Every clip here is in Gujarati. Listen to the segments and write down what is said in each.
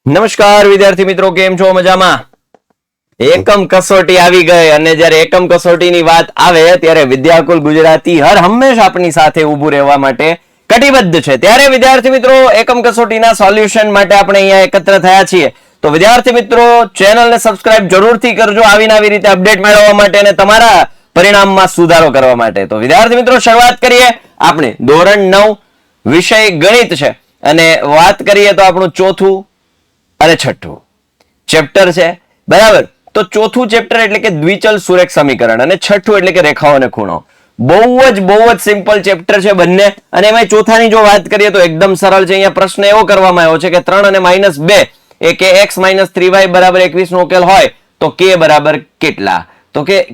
નમસ્કાર વિદ્યાર્થી મિત્રો, કેમ છો? મજામાં? એકમ કસોટી આવી ગઈ અને જ્યારે એકમ કસોટીની વાત આવે ત્યારે વિદ્યાકુલ ગુજરાતી હર હંમેશા આપણી સાથે ઊભું રહેવા માટે કટિબદ્ધ છે. ત્યારે વિદ્યાર્થી મિત્રો, એકમ કસોટીના સોલ્યુશન માટે આપણે અહીંયા એકત્ર થયા છીએ. તો વિદ્યાર્થી મિત્રો, ચેનલને સબસ્ક્રાઇબ જરૂરથી કરજો આવી આવી રીતે અપડેટ મેળવવા માટે અને તમારા પરિણામમાં સુધારો કરવા માટે. તો વિદ્યાર્થી મિત્રો, શરૂઆત કરીએ. આપણે ધોરણ 9 વિષય ગણિત છે અને વાત કરીએ તો આપણું ચોથું અને છઠ્ઠું ચેપ્ટર છે, બરાબર. તો ચોથું ચેપ્ટર એટલે કે દ્વિચલ સુરેખ સમીકરણ અને છઠ્ઠું એટલે કે રેખાઓ અને ખૂણો. બહુ જ સિમ્પલ ચેપ્ટર છે બંને. અને એમાં ચોથાની જો વાત કરીએ તો એકદમ સરળ છે. અહીંયા પ્રશ્ન એવો કરવામાં આવ્યો છે કે 3 અને -2 એ કે x - 3y બરાબર 21 નો ઉકેલ હોય તો k બરાબર કેટલા? તો કે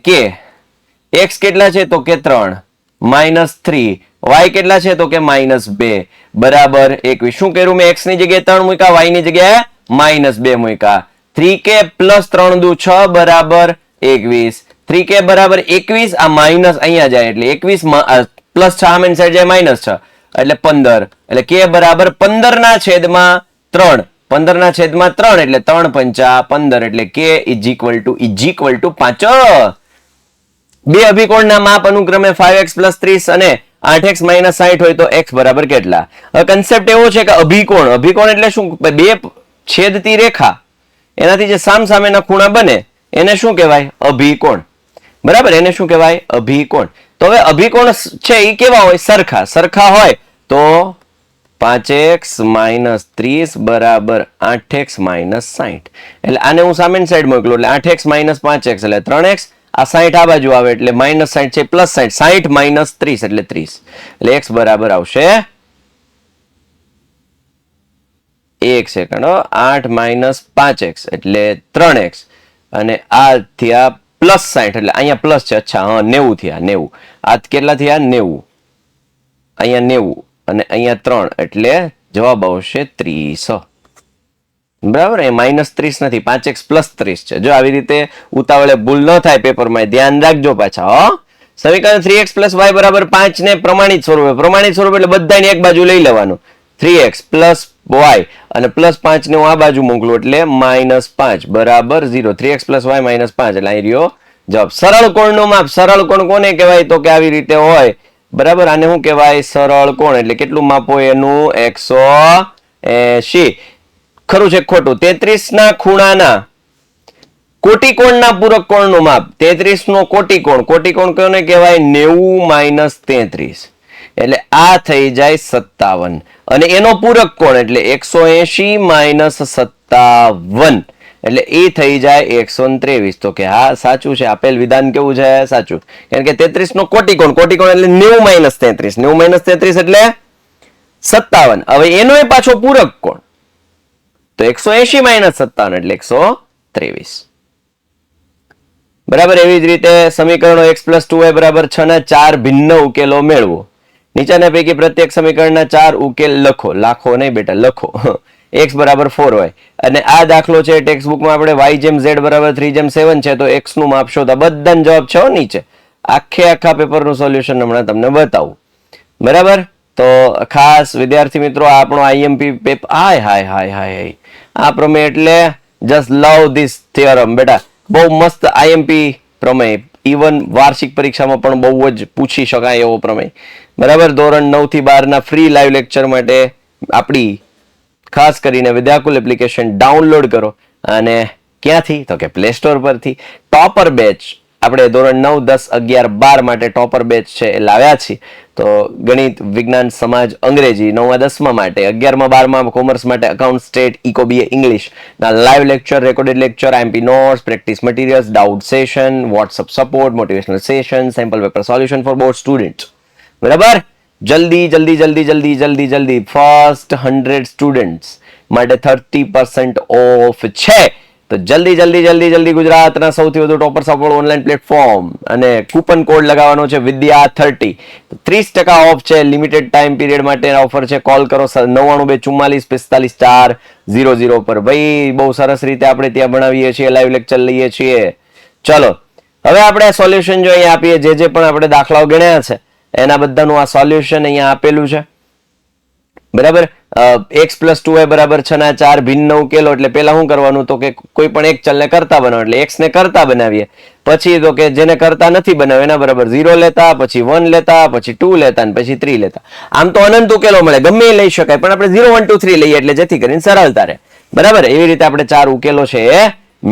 x કેટલા છે? તો કે 3 -3 y કેટલા છે? તો કે -2 બરાબર 21. શું કર્યું મેં? x ની જગ્યાએ 3 મૂક્યા, y ની જગ્યાએ -2 મૂક્યા. 3k + 3 દુ 6 બરાબર 21. 3k બરાબર 21. આ માઇનસ અહીંયા જાય એટલે 21 પ્લસ 6 આમેન સાઈડ જાય -6 એટલે 15. એટલે k બરાબર 15 ના છેદમાં 3. 15 ના છેદમાં 3 એટલે 3 × 5 = 15 એટલે k = 5. બે અભિકોણના માપ અનુક્રમે 5x + 30 અને 8x - 60 હોય તો x બરાબર કેટલા? હવે કન્સેપ્ટ એવો છે કે અભિકોણ એટલે શું? બે છેદતી રેખા એનાથી જે સામસામેના ખૂણા બને એને શું કહેવાય? અભિકોણ. બરાબર, એને શું કહેવાય? અભિકોણ. તો હવે અભિકોણ છે એ કેવા હોય? સરખા હોય તો 5x - 30 બરાબર 8x - 60. એટલે આને હું સામેની સાઈડ મોકલું એટલે 8x - 5x એટલે 3x. આ 60 આ બાજુ આવે એટલે -60 છે +60. 60 - 30 એટલે 30. એટલે x બરાબર આવશે 1 સેકન્ડ 8 - 5x એટલે 3x અને આ થયા +60 એટલે અહીંયા પ્લસ છે. અચ્છા, હા, 90 થયા 90. આ કેટલા થયા? 90. અહીંયા 90 અને અહીંયા 3 એટલે જવાબ આવશે 30. બરાબર, એ -30 નથી, 5x + 30 છે. જો આવી રીતે ઉતાવળે ભૂલ ન થાય પેપરમાં, ધ્યાન રાખજો પાછા. સમીકરણ 3x + y બરાબર 5 ને પ્રમાણિત સ્વરૂપ એટલે બધાને એક બાજુ લઈ લેવાનું. 3x + y અને +5 ને હું આ બાજુ મોકલું એટલે -5 બરાબર 0. 3x + y - 5 એટલે અહીં રહ્યો જવાબ. સરળ કોણનું માપ. સરળ કોણ કોને કહેવાય? તો કે આવી રીતે હોય. બરાબર, આને શું કહેવાય? સરળ કોણ. એટલે કેટલું માપ હોય એનું? 180. ખરું છે ખોટું? 33 ના ખૂણાના કોટિકોણના પૂરક કોણનું માપ. 33 નો કોટિકોણ કોને કહેવાય? 90 - 33 એટલે આ થઈ જાય 57. અને એનો પૂરક કોણ એટલે 180 - 57 એટલે એ થઈ જાય 123. તો કે હા, સાચું છે. આપેલ વિધાન કેવું છે? સાચું. કારણ કે 33 નો કોટિકોણ એટલે 90 - 33. 90 - 33 એટલે 57. હવે એનો એ પાછો પૂરક કોણ તો 180 - 57 એટલે 123. બરાબર. એવી જ રીતે સમીકરણો x + 2y બરાબર 6 ના 4 ભિન્ન ઉકેલો મેળવો. નીચેના પૈકી પ્રત્યેક સમીકરણના 4 ઉકેલ લખો. લાખો નહીં બેટા, લખો. x બરાબર 4y અને આ દાખલો છે ટેક્સ્ટ બુકમાં આપણે y જેમ z બરાબર 3/7 છે તો x નું માપ શોધો. બધાનો જવાબ છે નીચે. આખા પેપરનું સોલ્યુશન હમણાં તમને બતાવું. બરાબર, તો ખાસ વિદ્યાર્થી મિત્રો, આપણો આઈએમપી પેપર હાય આ પ્રમેય એટલે જસ્ટ લવ ધીસ થિયરમ બેટા. બહુ મસ્ત આઈએમપી પ્રમેય. ઇવન વાર્ષિક પરીક્ષામાં પણ બહુ જ પૂછી શકાય એવો પ્રમેય. બરાબર, ધોરણ 9 થી 12 ના ફ્રી લાઈવ લેક્ચર માટે આપણી ખાસ કરીને વિદ્યાકુલ એપ્લિકેશન ડાઉનલોડ કરો. અને ક્યાંથી? તો કે પ્લે સ્ટોર પરથી. ટોપર બેચ આપણે ધોરણ 9, 10, 11, 12 માટે ટોપર બેચ છે એ લાવ્યા છીએ. તો ગણિત, વિજ્ઞાન, સમાજ, અંગ્રેજી 9મા 10મા માટે, 11મા 12મા કોમર્સ માટે account, state, eco, BA, English ના live lecture, recorded lecture, IMP notes, practice materials, doubt session, WhatsApp support, motivational session, sample paper solution for board student. બરાબર, જલ્દી ફર્સ્ટ 100 સ્ટુડન્ટ્સ માટે 30% ઓફ છે. તો જલ્દી ગુજરાતના સૌથી વધુ ટોપર્સ આપણું ઓનલાઈન પ્લેટફોર્મ અને કૂપન કોડ લગાવવાનો છે વિદ્યા30. 30% ઓફ છે. લિમિટેડ ટાઈમ પીરિયડ માટે ઓફર છે. કોલ કરો 9924454000 પર. ભાઈ બહુ સરસ રીતે આપણે ત્યાં ભણાવીએ છીએ, લાઈવ લેક્ચર લઈએ છીએ. ચલો હવે આપણે સોલ્યુશન જો અહીંયા આપીએ, જે પણ આપણે દાખલાઓ ગણ્યા છે એના બધાનું આ સોલ્યુશન અહીંયા આપેલું છે. બરાબર. x + 2y બરાબર 6 ના 4 ભિન્ન ઉકેલો એટલે પેલા શું કરવાનું તો કે કોઈ પણ એક ચલને કરતા બનાવો એટલે x ને કરતા બનાવીએ, પછી તો કે જેને કરતા નથી બનાવ્યો એના બરાબર 0 લેતા, પછી 1 લેતા, પછી 2 લેતા અને પછી 3 લેતા. આમ તો અનંત ઉકેલો મળે, ગમે એ લઈ શકાય, પણ આપણે 0 1 2 3 લઈએ એટલે જેથી કરીને સરળતા રહે. બરાબર. એવી રીતે આપણે 4 ઉકેલો છે એ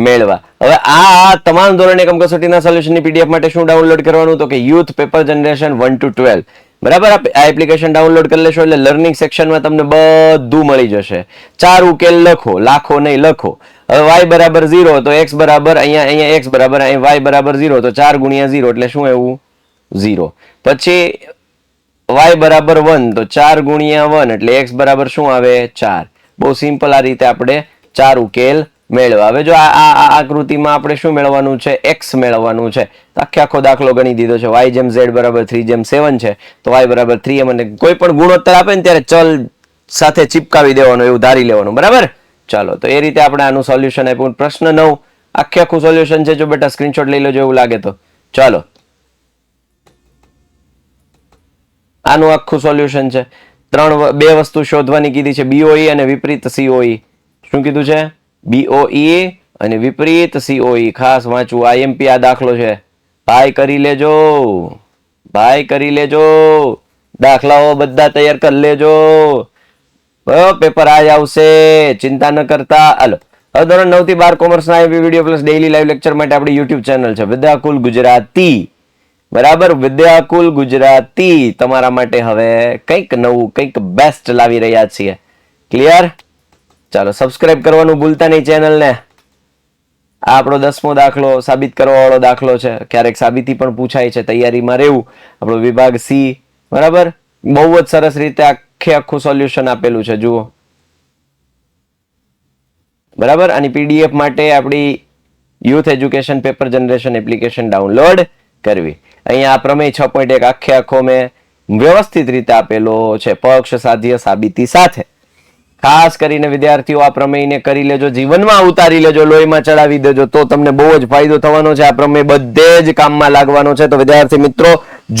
મેળવા. હવે આ તમામ ધોરણ એકમ કસોટીના સોલ્યુશનની પીડીએફ માટે શું ડાઉનલોડ કરવાનું તો કે યુથ પેપર જનરેશન 1 to 12. બરાબર. આ એપ્લિકેશન ડાઉનલોડ કરી લેશો એટલે લર્નિંગ સેક્શનમાં તમને બધું મળી જશે. 4 ઉકેલ લખો, લાખો નહીં લખો. હવે y બરાબર 0 તો x બરાબર અહીંયા x બરાબર y બરાબર 0 તો 4 ગુણ્યા 0 એટલે શું એવું 0. પછી y બરાબર 1 તો 4 ગુણ્યા 1 એટલે x બરાબર શું આવે 4. બહુ સિમ્પલ. આ રીતે આપણે 4 ઉકેલ મેળવા. હવે જો આ આકૃતિમાં આપણે શું મેળવવાનું છે x મેળવવાનું છે, તો આખો દાખલો ગણી દીધો છે. y જેમ z બરાબર 3 જેમ 7 છે તો y બરાબર 3 અને કોઈ પણ ગુણોત્તર આપે ને ત્યારે ચલ સાથે ચિપકાવી દેવાનું, એવું ધારી લેવાનું. બરાબર. ચાલો, તો એ રીતે આપણે આનું સોલ્યુશન આપ્યું. પ્રશ્ન 9 આખું સોલ્યુશન છે. જો બેટા સ્ક્રીનશોટ લઈ લેજો એવું લાગે તો. ચાલો, આનું આખું સોલ્યુશન છે. બે વસ્તુ શોધવાની કીધી છે, BOE અને વિપરીત COE. શું કીધું છે? BOE અને વિપરીત COE. ખાસ વાંચવું. IMP આ દાખલો છે. ભાઈ કરી લેજો, ભાઈ કરી લેજો. દાખલાઓ બધા તૈયાર કરી લેજો. પેપર આજ આવશે, ચિંતા ન કરતા. હાલો, હવે ધોરણ 9 થી 12 કોમર્સના IP video plus daily live lecture માટે આપણી યુટ્યુબ ચેનલ છે વિદ્યાકુલ ગુજરાતી. બરાબર. વિદ્યાકુલ ગુજરાતી તમારા માટે હવે કંઈક નવું, કંઈક બેસ્ટ લાવી રહ્યા છીએ. ક્લિયર? ચાલો, સબસ્ક્રાઇબ કરવાનું ભૂલતા નહીં ચેનલને. આ આપણો 10મો દાખલો સાબિત કરવા વાળો દાખલો છે. ક્યારેક સાબિતી પણ પૂછાય છે, તૈયારીમાં રહેવું. આપણો વિભાગ C. બરાબર. બહુ જ સરસ રીતે આખું સોલ્યુશન આપેલું છે, જુઓ. બરાબર. આની પીડીએફ માટે આપણી youth education paper generation application download કરવી. અહીંયા આ પ્રમેય 6.1 આખો મેં વ્યવસ્થિત રીતે આપેલો છે, પક્ષ સાધ્ય સાબિતી સાથે. ખાસ કરીને વિદ્યાર્થીઓ આ પ્રમેયને કરી લેજો, જીવનમાં ઉતારી લેજો, લોહીમાં ચડાવી દેજો, તો તમને બહુ જ ફાયદો થવાનો છે. આ પ્રમેય બધે જ કામમાં લાગવાનો છે. તો વિદ્યાર્થી મિત્રો,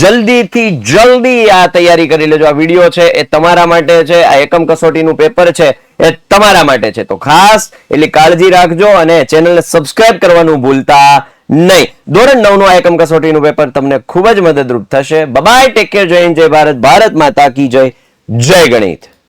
જલ્દીથી જલ્દી આ તૈયારી કરી લેજો. આ વિડીયો છે એ તમારા માટે છે. આ એકમ કસોટીનું પેપર છે એ તમારા માટે છે. તો ખાસ એટલી કાળજી રાખજો અને ચેનલને સબસ્ક્રાઇબ કરવાનું ભૂલતા નહીં. ધોરણ 9 નું આ એકમ કસોટીનું પેપર તમને ખૂબ જ મદદરૂપ થશે. બાય, ટેક કેર, જય હિન્દ, જય ભારત, ભારત માતા કી જય, જય ગણિત.